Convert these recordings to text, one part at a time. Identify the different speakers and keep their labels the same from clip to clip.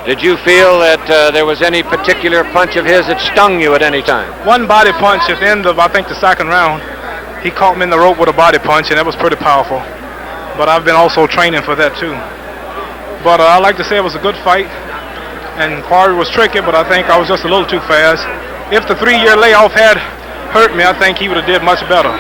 Speaker 1: Did you feel that there was any particular punch of his that stung you at any time?
Speaker 2: One body punch at the end of, I think, the second round. He caught me in the rope with a body punch, and that was pretty powerful. But I've been also training for that, too. But I like to say it was a good fight. And Quarry was tricky, but I think I was just a little too fast. If the 3-year layoff had hurt me, I think he would have did much better.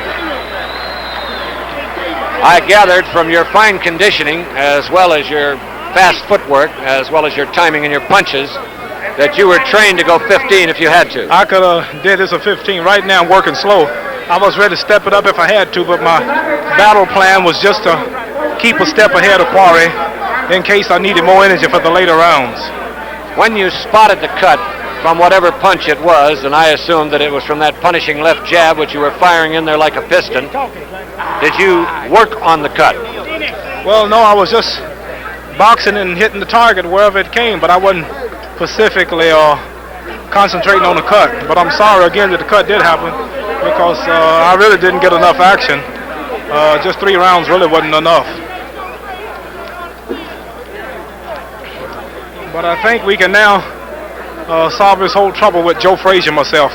Speaker 1: I gathered from your fine conditioning, as well as your fast footwork, as well as your timing and your punches, that you were trained to go 15 if you had to.
Speaker 2: I could have did this at 15. Right now I'm working slow. I was ready to step it up if I had to, but my battle plan was just to keep a step ahead of Quarry in case I needed more energy for the later rounds.
Speaker 1: When you spotted the cut from whatever punch it was, and I assumed that it was from that punishing left jab which you were firing in there like a piston, did you work on the cut?
Speaker 2: Well, no, I was just boxing and hitting the target wherever it came, but I wasn't specifically concentrating on the cut. But I'm sorry again that the cut did happen because I really didn't get enough action. Just 3 rounds really wasn't enough. But I think we can now solve this whole trouble with Joe Frazier myself,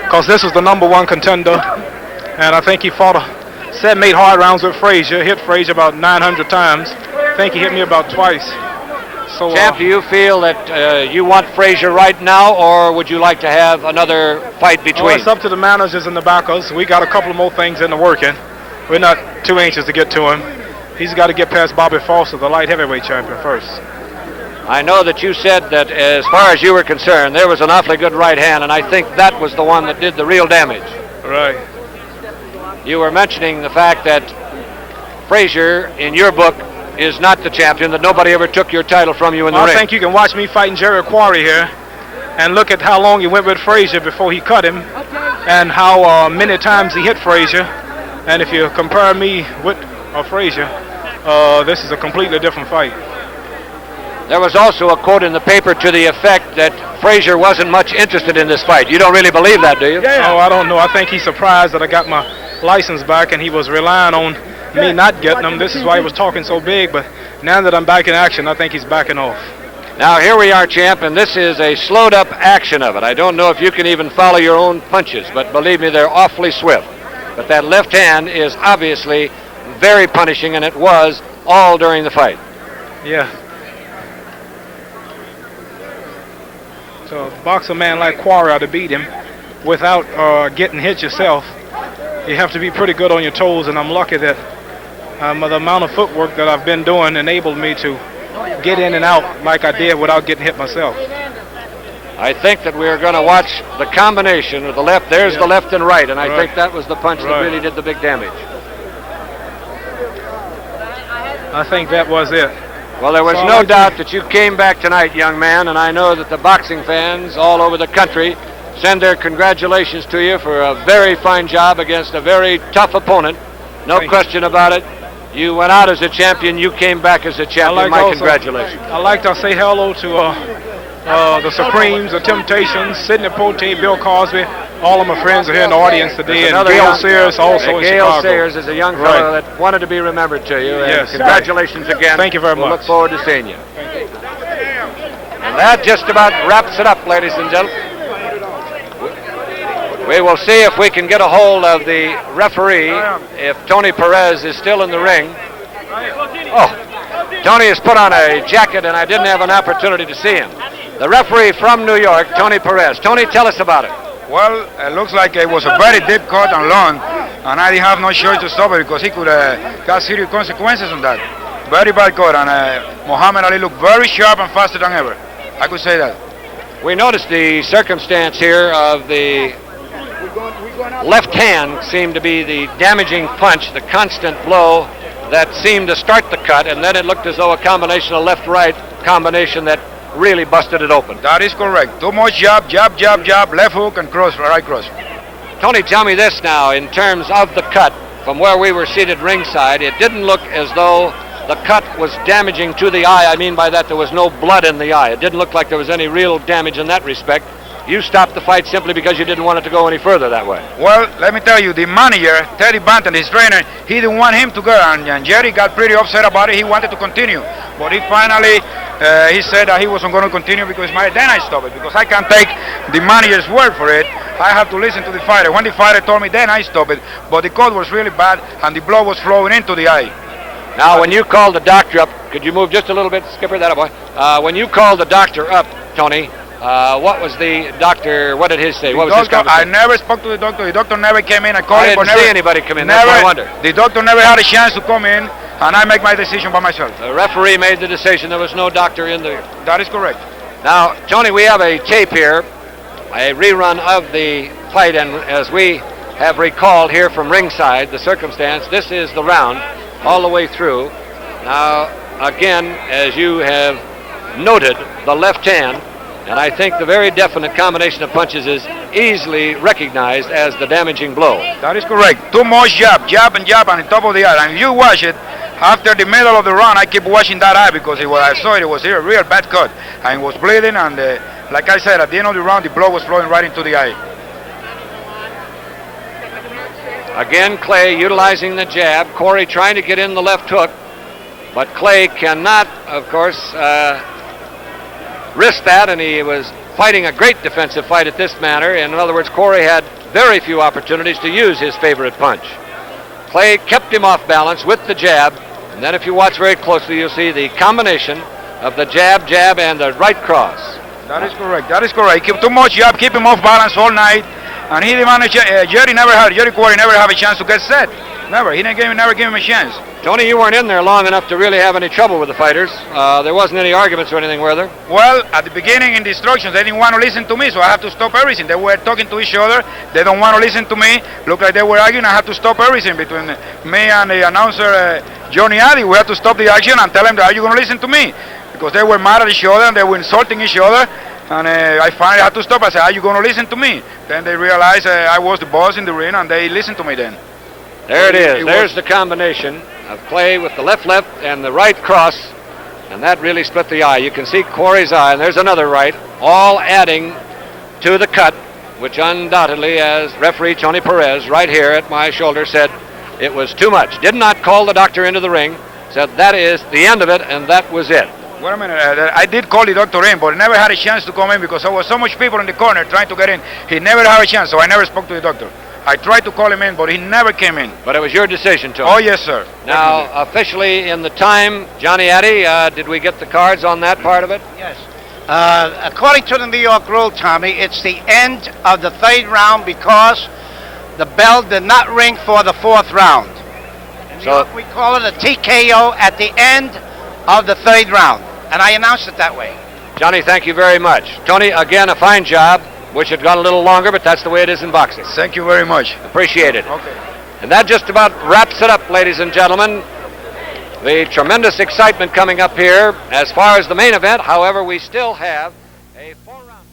Speaker 2: because this is the #1 contender, and I think he fought 7, 8 hard rounds with Frazier, hit Frazier about 900 times. I think he hit me about twice. So,
Speaker 1: Champ, do you feel that you want Frazier right now, or would you like to have another fight between?
Speaker 2: It's up to the managers and the backers. We got a couple of more things in the working. We're not too anxious to get to him. He's got to get past Bobby Foster, the light heavyweight champion, first.
Speaker 1: I know that you said that as far as you were concerned, there was an awfully good right hand, and I think that was the one that did the real damage.
Speaker 2: Right.
Speaker 1: You were mentioning the fact that Frazier, in your book, is not the champion, that nobody ever took your title from you in the ring.
Speaker 2: I think you can watch me fighting Jerry Quarry here and look at how long he went with Frazier before he cut him and how many times he hit Frazier. And if you compare me with Frazier, this is a completely different fight.
Speaker 1: There was also a quote in the paper to the effect that Frazier wasn't much interested in this fight. You don't really believe that, do you?
Speaker 2: Oh, I don't know. I think he's surprised that I got my license back, and he was relying on me not getting them. This is why he was talking so big, but now that I'm back in action, I think he's backing off.
Speaker 1: Now, here we are, champ, and this is a slowed-up action of it. I don't know if you can even follow your own punches, but believe me, they're awfully swift. But that left hand is obviously very punishing, and it was all during the fight.
Speaker 2: Yeah. To box a man like Quarry to beat him without getting hit yourself, you have to be pretty good on your toes, and I'm lucky that the amount of footwork that I've been doing enabled me to get in and out like I did without getting hit myself.
Speaker 1: I think that we're going to watch the combination of the left. There's the left and right, and I think that was the punch that really did the big damage.
Speaker 2: I think that was it.
Speaker 1: Well, there was no doubt that you came back tonight, young man, and I know that the boxing fans all over the country send their congratulations to you for a very fine job against a very tough opponent. No question about it. You went out as a champion. You came back as a champion. My congratulations.
Speaker 2: I'd like to say hello to the Supremes, the Temptations, Sidney Pote, Bill Cosby. All of my friends are here in the audience today. And Gail Sears also in Chicago.
Speaker 1: Gail Sears is a young fellow that wanted to be remembered to you.
Speaker 2: Yes.
Speaker 1: Congratulations again.
Speaker 2: Thank you very much.
Speaker 1: We'll look forward to seeing you. And that just about wraps it up, ladies and gentlemen. We will see if we can get a hold of the referee, if Tony Perez is still in the ring. Oh, Tony has put on a jacket, and I didn't have an opportunity to see him. The referee from New York, Tony Perez. Tony, tell us about it.
Speaker 3: Well, it looks like it was a very deep cut and long, and I didn't have no choice to stop it because he could cause serious consequences on that. Very bad cut, and Muhammad Ali looked very sharp and faster than ever. I could say that.
Speaker 1: We noticed the circumstance here of the left hand seemed to be the damaging punch, the constant blow that seemed to start the cut, and then it looked as though a combination of left-right combination that really busted it open.
Speaker 3: That is correct. Too much jab, jab, jab, jab, left hook and cross, right cross.
Speaker 1: Tony, tell me this now, in terms of the cut, from where we were seated ringside, it didn't look as though the cut was damaging to the eye. I mean by that there was no blood in the eye. It didn't look like there was any real damage in that respect. You stopped the fight simply because you didn't want it to go any further that way.
Speaker 3: Well, let me tell you, the manager, Teddy Banton, his trainer, he didn't want him to go, and Jerry got pretty upset about it. He wanted to continue, but he finally He said that he wasn't going to continue because then I stopped it because I can't take the manager's word for it. I have to listen to the fighter. When the fighter told me, then I stopped it. But the cut was really bad and the blood was flowing into the eye.
Speaker 1: Now, when you called the doctor up, could you move just a little bit, Skipper? That boy. When you called the doctor up, Tony, what was the doctor? What did he say? What was his
Speaker 3: Doctor, I
Speaker 1: conversation?
Speaker 3: never spoke to the doctor. The doctor never came in. I called
Speaker 1: I
Speaker 3: him, but
Speaker 1: didn't
Speaker 3: never
Speaker 1: see anybody come in.
Speaker 3: Never,
Speaker 1: That's what I wonder.
Speaker 3: The doctor never had a chance to come in, and I make my decision by myself.
Speaker 1: The referee made the decision. There was no doctor in there.
Speaker 3: That is correct.
Speaker 1: Now, Tony, we have a tape here, a rerun of the fight, and as we have recalled here from ringside, the circumstance, this is the round all the way through. Now, again, as you have noted, the left hand, and I think the very definite combination of punches is easily recognized as the damaging blow.
Speaker 3: That is correct. Too much jab, on the top of the eye. And if you watch it, after the middle of the round, I keep watching that eye because when I saw it, it was a real bad cut. And it was bleeding, and like I said, at the end of the round, the blood was flowing right into the eye.
Speaker 1: Again, Clay utilizing the jab. Quarry trying to get in the left hook, but Clay cannot, of course, risk that, and he was fighting a great defensive fight at this manner. In other words, Quarry had very few opportunities to use his favorite punch. Clay kept him off balance with the jab, and then if you watch very closely, you'll see the combination of the jab, and the right cross.
Speaker 3: That is correct. That is correct. Keep too much jab, keep him off balance all night, and he demanded. Jerry Quarry never have a chance to get set. Never. He never gave him a chance.
Speaker 1: Tony, you weren't in there long enough to really have any trouble with the fighters. There wasn't any arguments or anything, were there?
Speaker 3: Well, at the beginning in the instructions, they didn't want to listen to me, so I have to stop everything. They were talking to each other. They don't want to listen to me. Look like they were arguing. I have to stop everything between me and the announcer, Johnny Addy. We have to stop the action and tell them that, are you going to listen to me? Because they were mad at each other and they were insulting each other. And I finally had to stop. I said, are you going to listen to me? Then they realized I was the boss in the ring, and they listened to me then.
Speaker 1: There it is. There's the combination of Clay with the left and the right cross, and that really split the eye. You can see Quarry's eye, and there's another right, all adding to the cut, which undoubtedly, as referee Tony Perez right here at my shoulder said, it was too much. Did not call the doctor into the ring, said that is the end of it, and that was it.
Speaker 3: Wait a minute, I did call the doctor in, but never had a chance to come in because there was so much people in the corner trying to get in. He never had a chance, so I never spoke to the doctor. I tried to call him in, but he never came in.
Speaker 1: But it was your decision, Tony.
Speaker 3: Oh, yes, sir.
Speaker 1: Now,
Speaker 3: Definitely.
Speaker 1: officially in the time, Johnny Addy, did we get the cards on that part of it?
Speaker 4: Yes. According to the New York rule, Tommy, it's the end of the third round because the bell did not ring for the fourth round. In New York, we call it a TKO at the end of the third round, and I announced it that way.
Speaker 1: Johnny, thank you very much. Tony, again, a fine job. Wish it got a little longer, but that's the way it is in boxing.
Speaker 3: Thank you very much.
Speaker 1: Appreciate it.
Speaker 3: Okay.
Speaker 1: And that just about wraps it up, ladies and gentlemen. The tremendous excitement coming up here as far as the main event. However, we still have a 4-round.